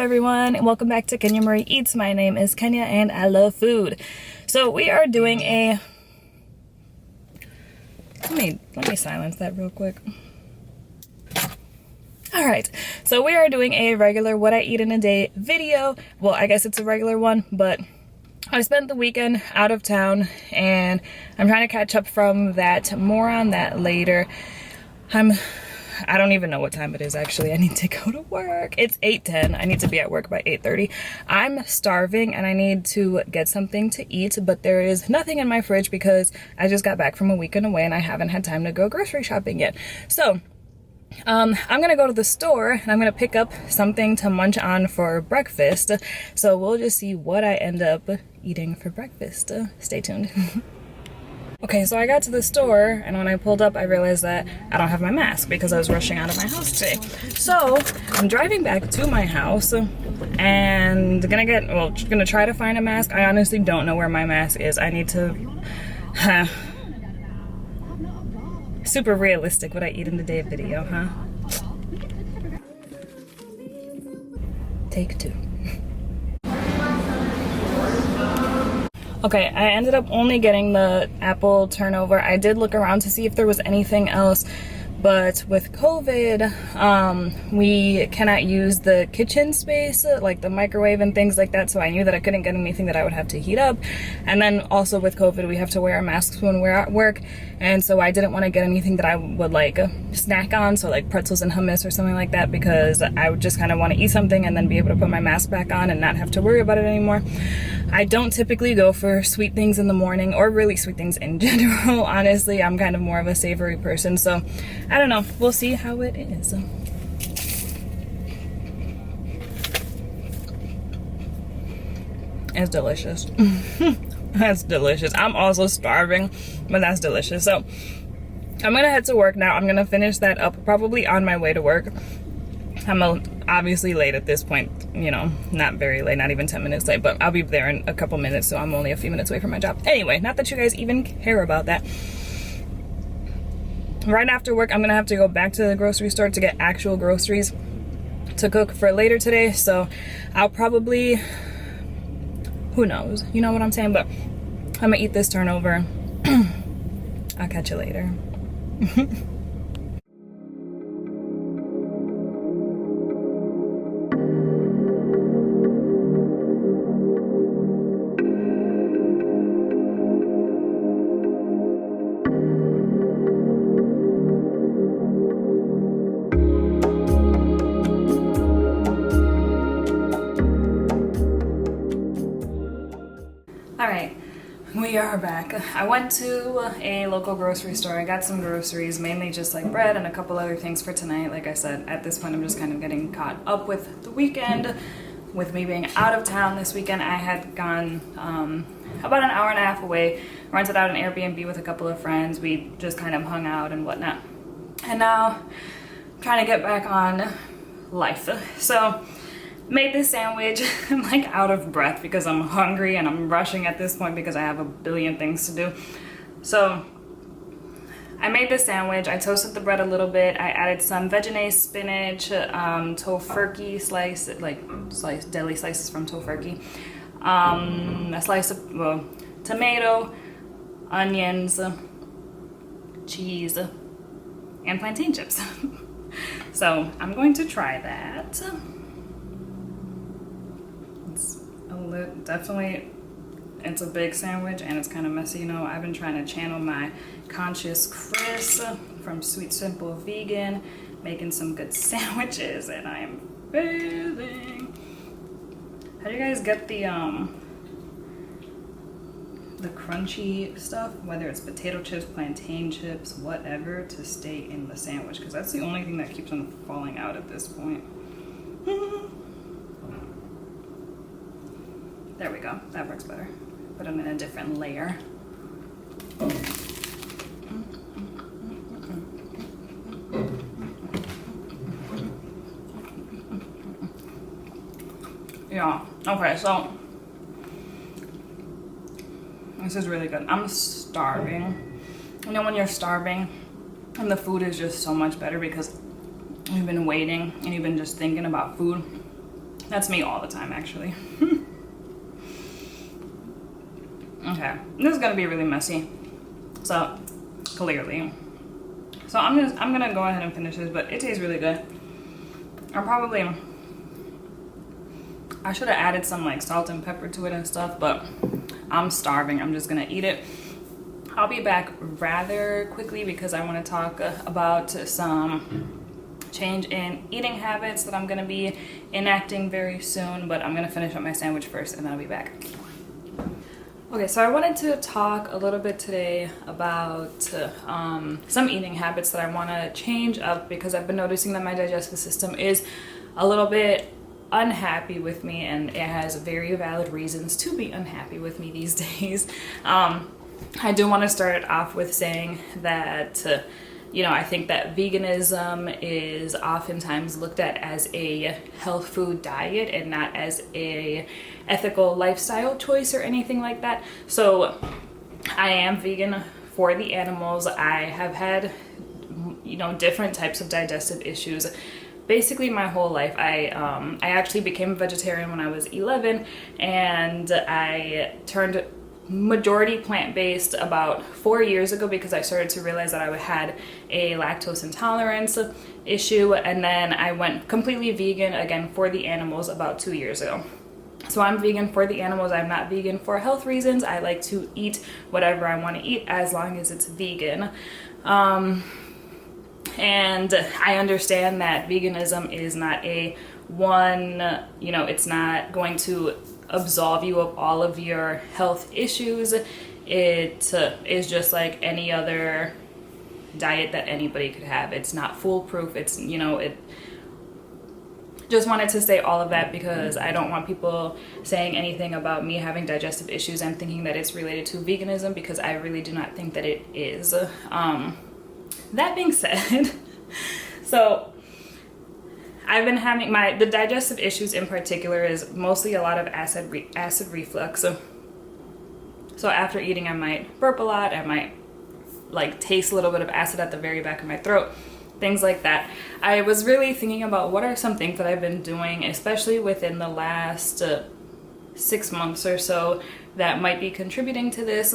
everyone, and welcome back to Kenya Marie Eats. My name is Kenya and I love food. So we are doing a... Let me silence that real quick. Alright, so we are doing a regular what I eat in a day video. Well, I guess it's a regular one, but I spent the weekend out of town and I'm trying to catch up from that. More on that later. I don't even know what time it is actually. I need to go to work. It's 8:10. I need to be at work by 8:30. I'm starving and I need to get something to eat, but there is nothing in my fridge because I just got back from a weekend away and I haven't had time to go grocery shopping yet. So I'm gonna go to the store and I'm gonna pick up something to munch on for breakfast. So we'll just see what I end up eating for breakfast. Stay tuned. Okay, so I got to the store and when I pulled up I realized that I don't have my mask because I was rushing out of my house today. So I'm driving back to my house and gonna try to find a mask. I honestly don't know where my mask is. I need to super realistic what I eat in the day video, huh? Take two. Okay, I ended up only getting the apple turnover. I did look around to see if there was anything else, but with COVID, we cannot use the kitchen space, like the microwave and things like that, so I knew that I couldn't get anything that I would have to heat up. And then also with COVID, we have to wear our masks when we're at work, and so I didn't want to get anything that I would like snack on, so like pretzels and hummus or something like that, because I would just kind of want to eat something and then be able to put my mask back on and not have to worry about it anymore. I don't typically go for sweet things in the morning, or really sweet things in general. Honestly, I'm kind of more of a savory person, so I don't know. We'll see how it is. It's delicious. That's delicious. I'm also starving, but that's delicious. So I'm gonna head to work now. I'm gonna finish that up probably on my way to work. I'm obviously late at this point, you know, not very late, not even 10 minutes late, but I'll be there in a couple minutes, so I'm only a few minutes away from my job. Anyway, not that you guys even care about that. Right after work, I'm gonna have to go back to the grocery store to get actual groceries to cook for later today, so I'll probably, who knows, you know what I'm saying, but I'm gonna eat this turnover. I'll catch you later. Alright, we are back. I went to a local grocery store. I got some groceries, mainly just like bread and a couple other things for tonight. Like I said, at this point I'm just kind of getting caught up with the weekend. With me being out of town this weekend, I had gone about an hour and a half away, rented out an Airbnb with a couple of friends. We just kind of hung out and whatnot. And now I'm trying to get back on life. So made this sandwich. I'm like out of breath because I'm hungry and I'm rushing at this point because I have a billion things to do. So I made this sandwich. I toasted the bread a little bit. I added some veggie spinach, tofurkey deli slices from tofurkey, a slice of tomato, onions, cheese, and plantain chips. So I'm going to try that. Definitely, it's a big sandwich and it's kind of messy. You know, I've been trying to channel my conscious Chris from Sweet Simple Vegan, making some good sandwiches, and I am failing. How do you guys get the crunchy stuff, whether it's potato chips, plantain chips, whatever, to stay in the sandwich? Because that's the only thing that keeps on falling out at this point. There we go, that works better. Put them in a different layer. Yeah, okay, so this is really good. I'm starving. You know when you're starving and the food is just so much better because you've been waiting and you've been just thinking about food That's me all the time, actually. Okay, this is gonna be really messy. So, clearly. So I'm gonna go ahead and finish this, but it tastes really good. I should have added some like salt and pepper to it and stuff, but I'm starving. I'm just gonna eat it. I'll be back rather quickly because I want to talk about some change in eating habits that I'm gonna be enacting very soon, but I'm gonna finish up my sandwich first and then I'll be back. Okay, so I wanted to talk a little bit today about some eating habits that I want to change up because I've been noticing that my digestive system is a little bit unhappy with me, and it has very valid reasons to be unhappy with me these days. I do want to start off with saying that I think that veganism is oftentimes looked at as a health food diet and not as a ethical lifestyle choice or anything like that. So I am vegan for the animals. I have had, different types of digestive issues basically my whole life. I actually became a vegetarian when I was 11, and I turned majority plant-based about 4 years ago because I started to realize that I had a lactose intolerance issue, and then I went completely vegan again for the animals about 2 years ago. So I'm vegan for the animals. I'm not vegan for health reasons. I like to eat whatever I want to eat as long as it's vegan. And I understand that veganism is not it's not going to absolve you of all of your health issues. It is just like any other diet that anybody could have. It's not foolproof. Just wanted to say all of that because I don't want people saying anything about me having digestive issues and thinking that it's related to veganism, because I really do not think that it is. That being said, so I've been having the digestive issues in particular is mostly a lot of acid reflux. So after eating, I might burp a lot. I might taste a little bit of acid at the very back of my throat, things like that. I was really thinking about what are some things that I've been doing, especially within the last 6 months or so, that might be contributing to this.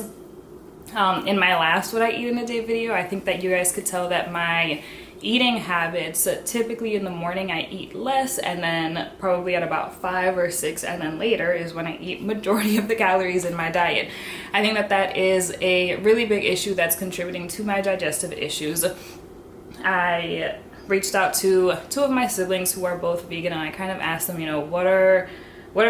In my last What I Eat in a Day video, I think that you guys could tell that my eating habits, typically in the morning I eat less, and then probably at about 5 or 6, and then later is when I eat majority of the calories in my diet. I think that is a really big issue that's contributing to my digestive issues. I reached out to 2 of my siblings who are both vegan, and I kind of asked them, what are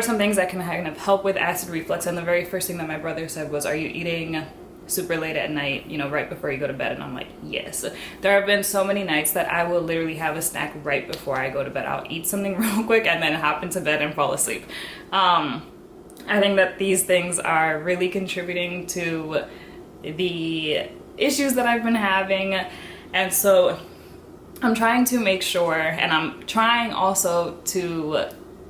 some things that can kind of help with acid reflux? And the very first thing that my brother said was, are you eating super late at night, right before you go to bed? And I'm like, yes. There have been so many nights that I will literally have a snack right before I go to bed. I'll eat something real quick and then hop into bed and fall asleep. I think that these things are really contributing to the issues that I've been having. And so I'm trying to make sure, and I'm trying also to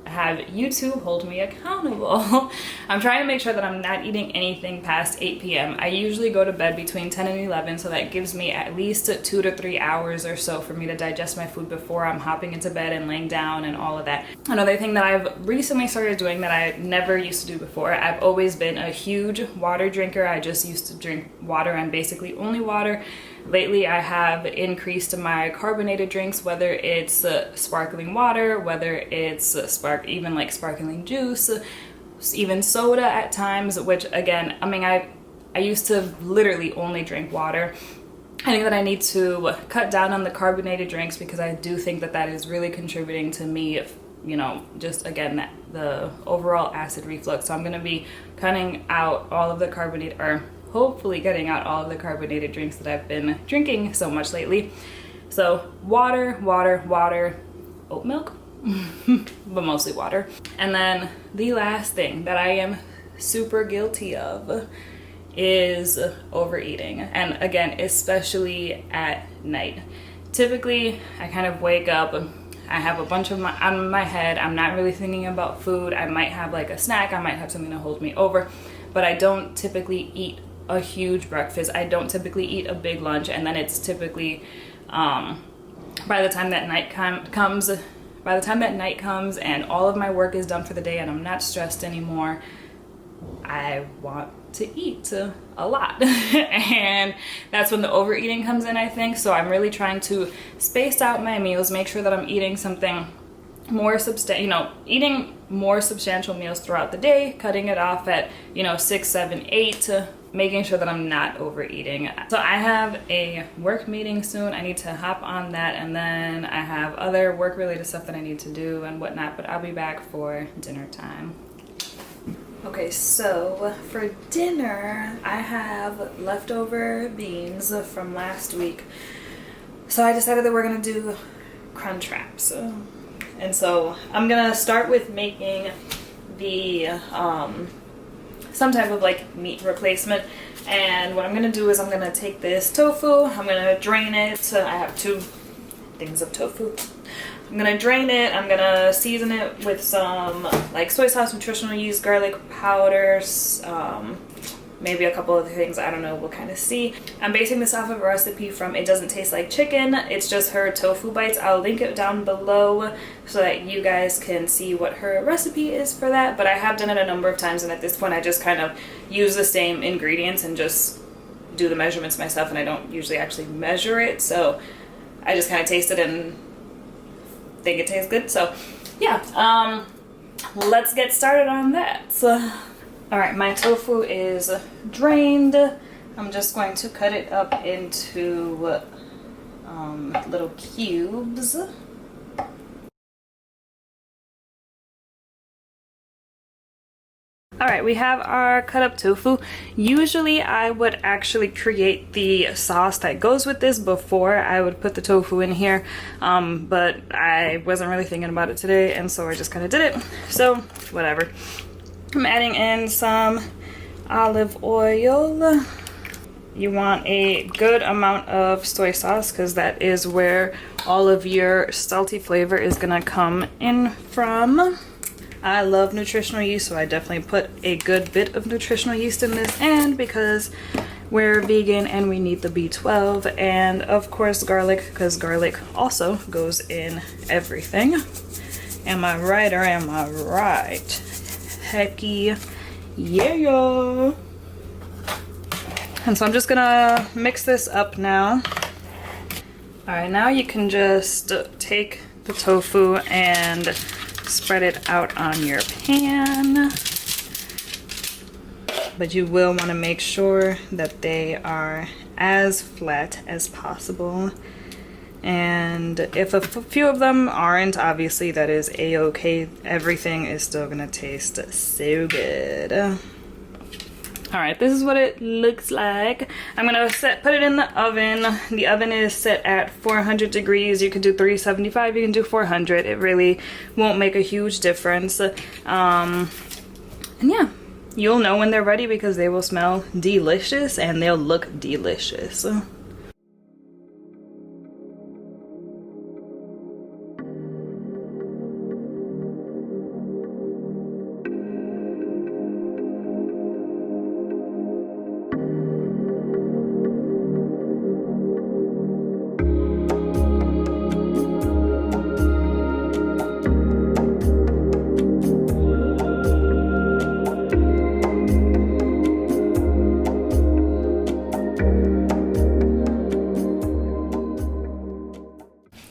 have YouTube hold me accountable. I'm trying to make sure that I'm not eating anything past 8 p.m. I usually go to bed between 10 and 11, so that gives me at least 2 to 3 hours or so for me to digest my food before I'm hopping into bed and laying down and all of that. Another thing that I've recently started doing that I never used to do before, I've always been a huge water drinker. I just used to drink water and basically only water. Lately, I have increased my carbonated drinks, whether it's sparkling water, whether it's even like sparkling juice, even soda at times, which again, I used to literally only drink water. I think that I need to cut down on the carbonated drinks because I do think that is really contributing to me, just again, the overall acid reflux. So I'm going to be cutting out all of the carbonated, or hopefully getting out all of the carbonated drinks that I've been drinking so much lately. So water, oat milk, but mostly water. And then the last thing that I am super guilty of is overeating. And again, especially at night. Typically, I kind of wake up, I have a bunch on my head, I'm not really thinking about food. I might have like a snack, I might have something to hold me over, but I don't typically eat a huge breakfast. I don't typically eat a big lunch, and then it's typically by the time that night comes, by the time that night comes and all of my work is done for the day and I'm not stressed anymore, I want to eat a lot. And that's when the overeating comes in, I think. So I'm really trying to space out my meals, make sure that I'm eating something more eating more substantial meals throughout the day, cutting it off at 6, 7, 8, making sure that I'm not overeating. So I have a work meeting soon. I need to hop on that, and then I have other work related stuff that I need to do and whatnot, but I'll be back for dinner time. Okay, so for dinner I have leftover beans from last week, so I decided that we're gonna do Crunchwraps. And so I'm gonna start with making the some type of like meat replacement. And what I'm gonna do is I'm gonna take this tofu, I'm gonna drain it. I have 2 things of tofu. I'm gonna drain it, I'm gonna season it with some like soy sauce, nutritional yeast, garlic powders, maybe a couple other things, I don't know, we'll kind of see. I'm basing this off of a recipe from It Doesn't Taste Like Chicken. It's just her tofu bites. I'll link it down below so that you guys can see what her recipe is for that. But I have done it a number of times, and at this point I just kind of use the same ingredients and just do the measurements myself, and I don't usually actually measure it, so I just kind of taste it and think it tastes good. So yeah, let's get started on that. All right, my tofu is drained. I'm just going to cut it up into little cubes. All right, we have our cut up tofu. Usually I would actually create the sauce that goes with this before I would put the tofu in here, but I wasn't really thinking about it today, and so I just kind of did it. So whatever. I'm adding in some olive oil. You want a good amount of soy sauce because that is where all of your salty flavor is gonna come in from. I love nutritional yeast, so I definitely put a good bit of nutritional yeast in this, and because we're vegan and we need the B12, and of course garlic, because garlic also goes in everything. Am I right or am I right? Hecky yeah, y'all. And so I'm just gonna mix this up now. All right, now you can just take the tofu and spread it out on your pan, but you will want to make sure that they are as flat as possible. And if a few of them aren't, obviously that is a-okay. Everything is still gonna taste so good. All right, this is what it looks like. I'm gonna put it in the oven. The oven is set at 400 degrees. You can do 375, you can do 400. It really won't make a huge difference. And yeah, you'll know when they're ready because they will smell delicious and they'll look delicious.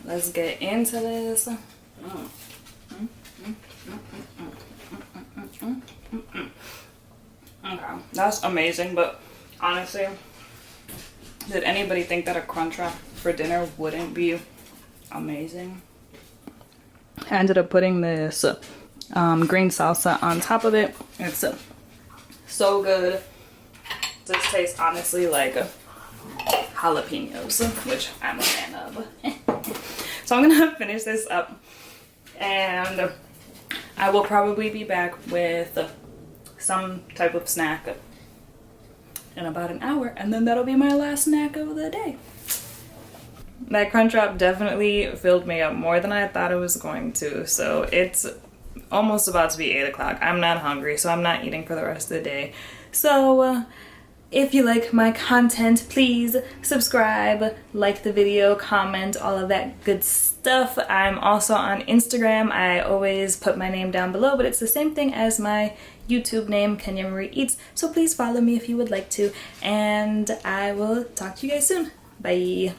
Let's get into this. Okay, that's amazing, but honestly, did anybody think that a Crunchwrap for dinner wouldn't be amazing? I ended up putting this green salsa on top of it. It's so good. This tastes honestly like jalapenos, which I'm a fan of. So I'm gonna finish this up, and I will probably be back with some type of snack in about an hour, and then that'll be my last snack of the day. That Crunchwrap definitely filled me up more than I thought it was going to, so it's almost about to be 8 o'clock. I'm not hungry, so I'm not eating for the rest of the day. So If you like my content, please subscribe, like the video, comment, all of that good stuff. I'm also on Instagram. I always put my name down below, but it's the same thing as my YouTube name, Kenya Marie Eats. So please follow me if you would like to, and I will talk to you guys soon. Bye.